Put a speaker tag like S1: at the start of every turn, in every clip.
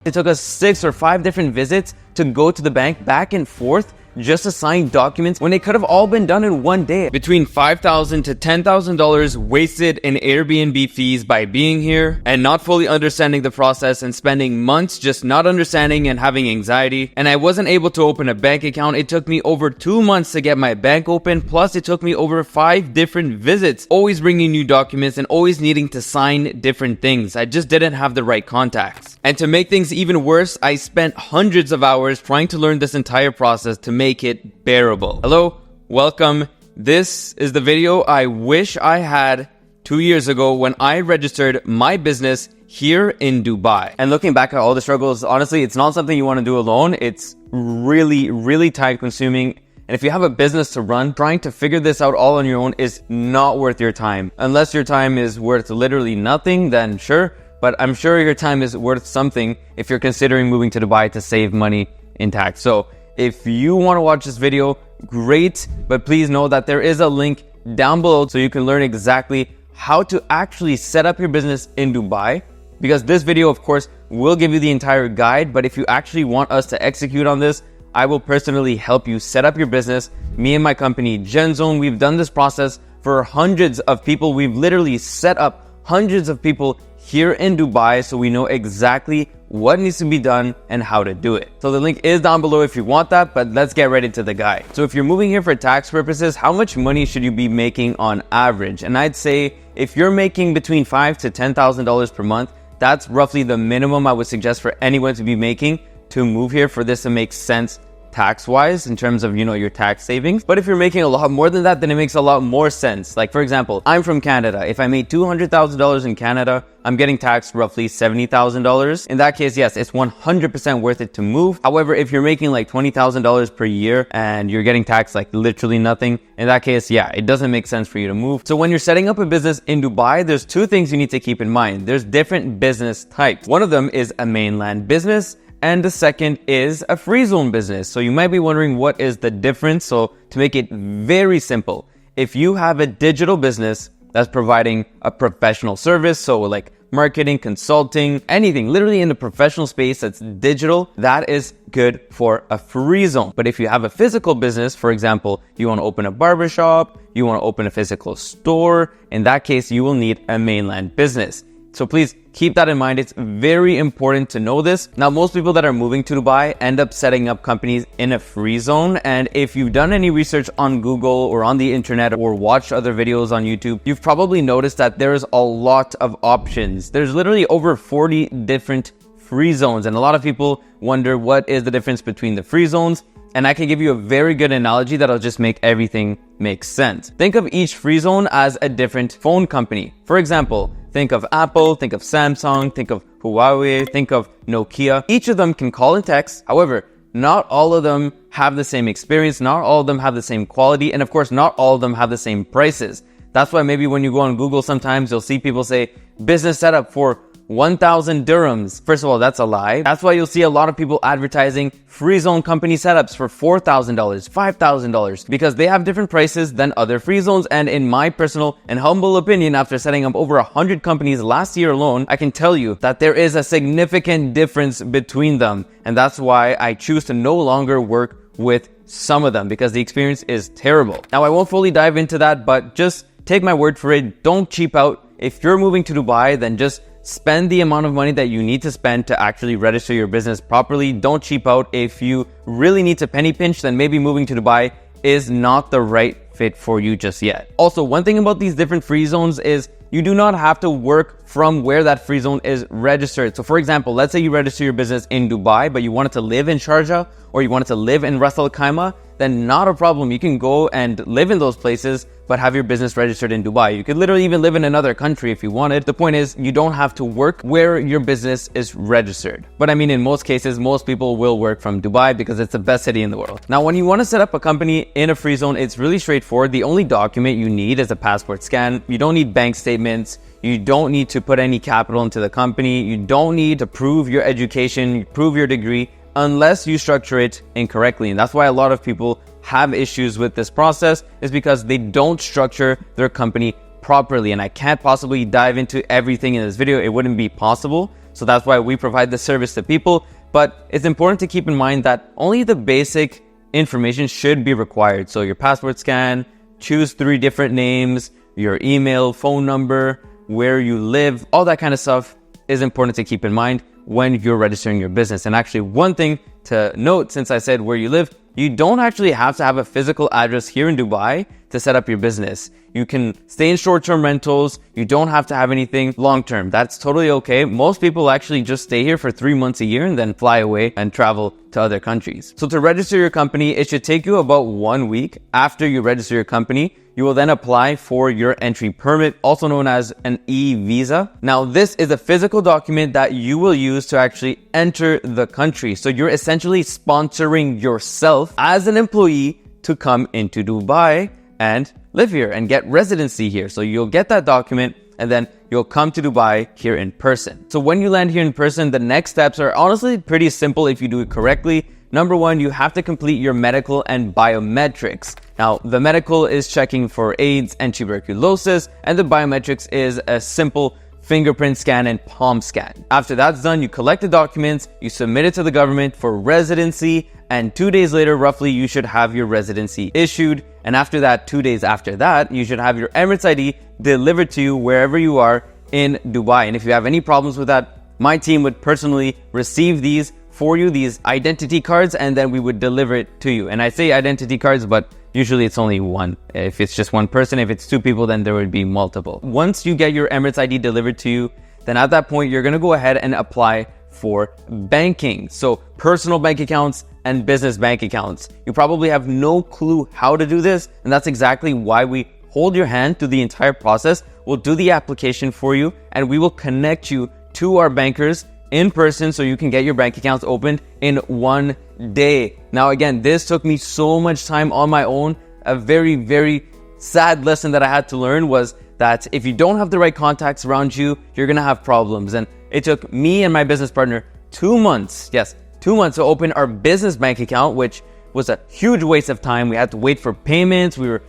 S1: It took us 6 or 5 different visits to go to the bank back and forth just to sign documents when it could have all been done in one day. Between $5,000 to $10,000 wasted in Airbnb fees by being here and not fully understanding the process and spending months just not understanding and having anxiety. And I wasn't able to open a bank account. It took me over 2 months to get my bank open. Plus it took me over 5 different visits, always bringing new documents and always needing to sign different things. I just didn't have the right contacts. And to make things even worse, I spent hundreds of hours trying to learn this entire process to make it bearable. Hello, welcome. This is the video I wish I had 2 years ago when I registered my business here in Dubai. And looking back at all the struggles, honestly, it's not something you want to do alone. It's really time consuming. And if you have a business to run, trying to figure this out all on your own is not worth your time. Unless your time is worth literally nothing, then sure. But I'm sure your time is worth something if you're considering moving to Dubai to save money in tax. So if you want to watch this video, great. But please know that there is a link down below so you can learn exactly how to actually set up your business in Dubai. Because this video, of course, will give you the entire guide. But if you actually want us to execute on this, I will personally help you set up your business. Me and my company, GenZone, we've done this process for hundreds of people. We've literally set up hundreds of people here in Dubai, so we know exactly what needs to be done and how to do it. So the link is down below if you want that, but let's get right into the guide. So if you're moving here for tax purposes, how much money should you be making on average? And I'd say if you're making between $5,000 to $10,000 per month, that's roughly the minimum I would suggest for anyone to be making to move here for this to make sense tax-wise in terms of, your tax savings. But if you're making a lot more than that, then it makes a lot more sense. Like, for example, I'm from Canada. If I made $200,000 in Canada, I'm getting taxed roughly $70,000. In that case, yes, it's 100% worth it to move. However, if you're making like $20,000 per year and you're getting taxed like literally nothing, in that case, yeah, it doesn't make sense for you to move. So when you're setting up a business in Dubai, there's 2 things you need to keep in mind. There's different business types. One of them is a mainland business, and the second is a free zone business. So you might be wondering, what is the difference? So to make it very simple, if you have a digital business that's providing a professional service, so like marketing, consulting, anything literally in the professional space that's digital, that is good for a free zone. But if you have a physical business, for example, you want to open a barbershop, you want to open a physical store, in that case, you will need a mainland business. So please keep that in mind. It's very important to know this. Now, most people that are moving to Dubai end up setting up companies in a free zone. And if you've done any research on Google or on the internet or watched other videos on YouTube, you've probably noticed that there's a lot of options. There's literally over 40 different free zones. And a lot of people wonder, what is the difference between the free zones? And I can give you a very good analogy that'll just make everything make sense. Think of each free zone as a different phone company. For example, think of Apple, think of Samsung, think of Huawei, think of Nokia. Each of them can call and text. However, not all of them have the same experience. Not all of them have the same quality. And of course, not all of them have the same prices. That's why maybe when you go on Google, sometimes you'll see people say business setup for 1,000 dirhams. First of all, that's a lie. That's why you'll see a lot of people advertising free zone company setups for $4,000, $5,000, because they have different prices than other free zones. And in my personal and humble opinion, after setting up over 100 companies last year alone, I can tell you that there is a significant difference between them. And that's why I choose to no longer work with some of them, because the experience is terrible. Now, I won't fully dive into that, but just take my word for it. Don't cheap out. If you're moving to Dubai, then just spend the amount of money that you need to spend to actually register your business properly. Don't cheap out. If you really need to penny pinch, then maybe moving to Dubai is not the right fit for you just yet. Also, one thing about these different free zones is you do not have to work from where that free zone is registered. So for example, let's say you register your business in Dubai, but you wanted to live in Sharjah or you wanted to live in Ras Al Khaimah, then not a problem. You can go and live in those places, but have your business registered in Dubai. You could literally even live in another country if you wanted. The point is, you don't have to work where your business is registered. But I mean, in most cases, most people will work from Dubai because it's the best city in the world. Now, when you want to set up a company in a free zone, it's really straightforward. The only document you need is a passport scan. You don't need bank statements. You don't need to put any capital into the company. You don't need to prove your education, prove your degree, unless you structure it incorrectly. And that's why a lot of people have issues with this process, is because they don't structure their company properly. And I can't possibly dive into everything in this video. It wouldn't be possible. So that's why we provide the service to people. But it's important to keep in mind that only the basic information should be required. So your passport scan, choose 3 different names, your email, phone number, where you live, all that kind of stuff is important to keep in mind when you're registering your business. And actually, one thing to note, since I said where you live, you don't actually have to have a physical address here in Dubai to set up your business. You can stay in short-term rentals. You don't have to have anything long-term. That's totally okay. Most people actually just stay here for 3 months a year and then fly away and travel to other countries. So to register your company, it should take you about 1 week. After you register your company, you will then apply for your entry permit, also known as an e-visa. Now, this is a physical document that you will use to actually enter the country. So you're essentially sponsoring yourself as an employee to come into Dubai and live here and get residency here. So you'll get that document and then you'll come to Dubai here in person. So when you land here in person, the next steps are honestly pretty simple if you do it correctly. Number 1, you have to complete your medical and biometrics. Now, the medical is checking for AIDS and tuberculosis, and the biometrics is a simple fingerprint scan and palm scan. After that's done, you collect the documents, you submit it to the government for residency, and 2 days later, roughly, you should have your residency issued. And after that, 2 days after that, you should have your Emirates ID delivered to you wherever you are in Dubai. And if you have any problems with that, my team would personally receive these for you, these identity cards, and then we would deliver it to you. And I say identity cards, but usually it's only one. If it's just one person, if it's 2 people, then there would be multiple. Once you get your Emirates ID delivered to you, then at that point, you're gonna go ahead and apply for banking. So personal bank accounts and business bank accounts. You probably have no clue how to do this, and that's exactly why we hold your hand through the entire process. We'll do the application for you, and we will connect you to our bankers in person so you can get your bank accounts opened in 1 day. Now, again, this took me so much time on my own. A very, very sad lesson that I had to learn was that if you don't have the right contacts around you, you're gonna have problems. And it took me and my business partner 2 months, yes, 2 months to open our business bank account, which was a huge waste of time. We had to wait for payments. We were,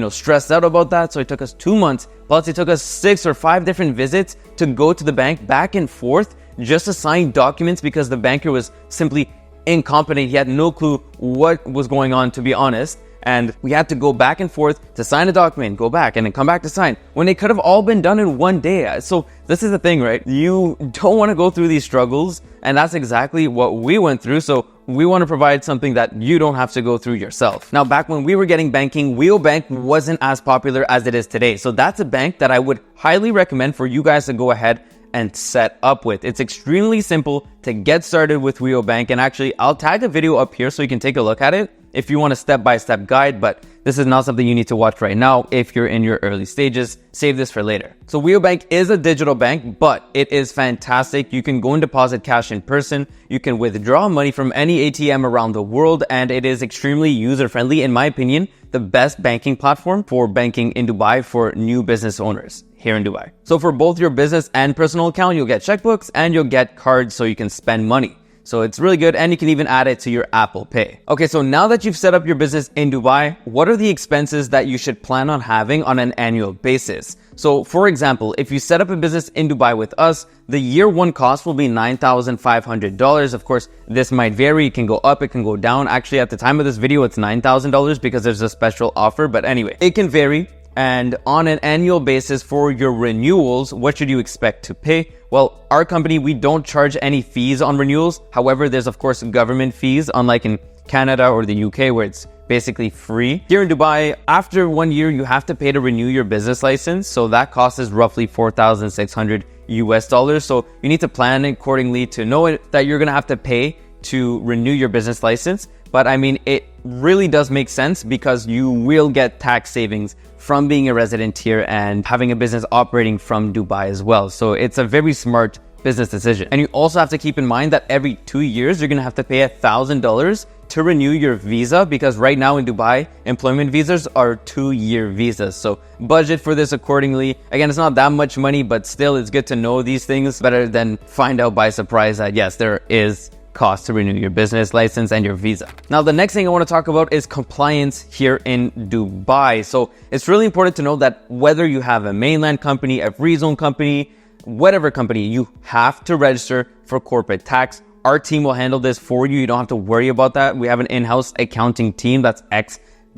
S1: stressed out about that. So it took us 2 months. Plus, it took us 6 or 5 different visits to go to the bank back and forth just to sign documents because the banker was simply incompetent. He had no clue what was going on, to be honest. And we had to go back and forth to sign a document, go back, and then come back to sign when it could have all been done in 1 day. So this is the thing, right? You don't want to go through these struggles, and that's exactly what we went through. So we want to provide something that you don't have to go through yourself. Now, back when we were getting banking, Wheel Bank wasn't as popular as it is today. So that's a bank that I would highly recommend for you guys to go ahead and set up with. It's extremely simple to get started with Wheel Bank. And actually, I'll tag a video up here so you can take a look at it if you want a step-by-step guide, but this is not something you need to watch right now if you're in your early stages. Save this for later. So Wheel Bank is a digital bank, but it is fantastic. You can go and deposit cash in person. You can withdraw money from any ATM around the world, and it is extremely user-friendly. In my opinion, the best banking platform for banking in Dubai for new business owners here in Dubai. So for both your business and personal account, you'll get checkbooks and you'll get cards so you can spend money. So it's really good, and you can even add it to your Apple Pay. Okay, so now that you've set up your business in Dubai, what are the expenses that you should plan on having on an annual basis? So for example, if you set up a business in Dubai with us, the year 1 cost will be $9,500. Of course, this might vary. It can go up, it can go down. Actually, at the time of this video, it's $9,000 because there's a special offer. But anyway, it can vary. And on an annual basis for your renewals, what should you expect to pay? Well, our company, we don't charge any fees on renewals. However, there's of course government fees, unlike in Canada or the UK where it's basically free. Here in Dubai, after 1 year, you have to pay to renew your business license. So that cost is roughly $4,600 US. So you need to plan accordingly to know that you're gonna have to pay to renew your business license. But I mean, it really does make sense because you will get tax savings from being a resident here and having a business operating from Dubai as well. So it's a very smart business decision. And you also have to keep in mind that every 2 years, you're gonna have to pay $1,000 to renew your visa, because right now in Dubai, employment visas are 2-year visas. So budget for this accordingly. Again, it's not that much money, but still it's good to know these things better than find out by surprise that yes, there is cost to renew your business license and your visa. Now, the next thing I want to talk about is compliance here in Dubai. So it's really important to know that whether you have a mainland company, a free zone company, whatever company, you have to register for corporate tax. Our team will handle this for you. You don't have to worry about that. We have an in-house accounting team that's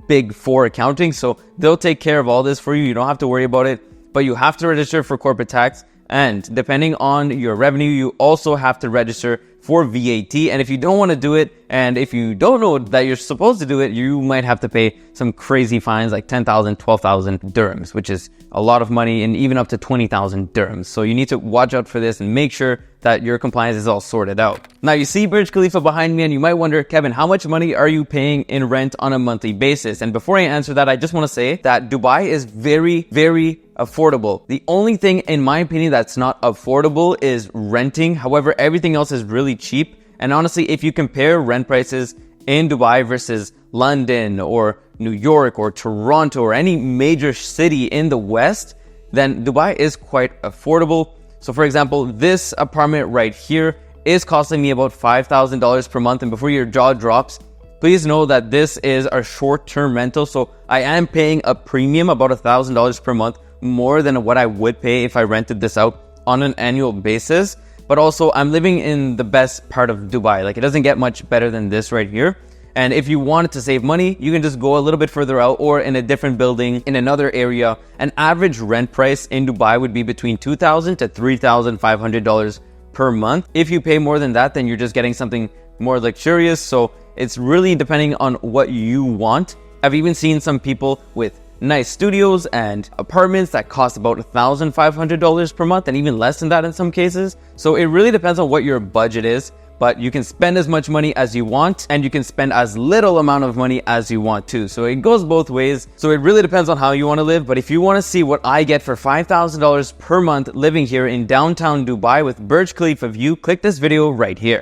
S1: Big Four accounting, so they'll take care of all this for you. You don't have to worry about it, but you have to register for corporate tax. And depending on your revenue, you also have to register for VAT. And if you don't want to do it, and if you don't know that you're supposed to do it, you might have to pay some crazy fines like 10,000, 12,000 dirhams, which is a lot of money, and even up to 20,000 dirhams. So you need to watch out for this and make sure that your compliance is all sorted out. Now you see Burj Khalifa behind me, and you might wonder, Kevin, how much money are you paying in rent on a monthly basis? And before I answer that, I just want to say that Dubai is very, very affordable. The only thing, in my opinion, that's not affordable is renting. However, everything else is really cheap. And honestly, if you compare rent prices in Dubai versus London or New York or Toronto or any major city in the West, then Dubai is quite affordable. So for example, this apartment right here is costing me about $5,000 per month. And before your jaw drops, please know that this is a short-term rental. So I am paying a premium, about $1,000 per month, more than what I would pay if I rented this out on an annual basis. But also, I'm living in the best part of Dubai. Like, it doesn't get much better than this right here. And if you wanted to save money, you can just go a little bit further out or in a different building in another area. An average rent price in Dubai would be between $2,000 to $3,500 per month. If you pay more than that, then you're just getting something more luxurious. So it's really depending on what you want. I've even seen some people with nice studios and apartments that cost about $1,500 per month, and even less than that in some cases. So it really depends on what your budget is, but you can spend as much money as you want, and you can spend as little amount of money as you want too. So it goes both ways. So it really depends on how you want to live. But if you want to see what I get for $5,000 per month living here in downtown Dubai with Burj Khalifa view, click this video right here.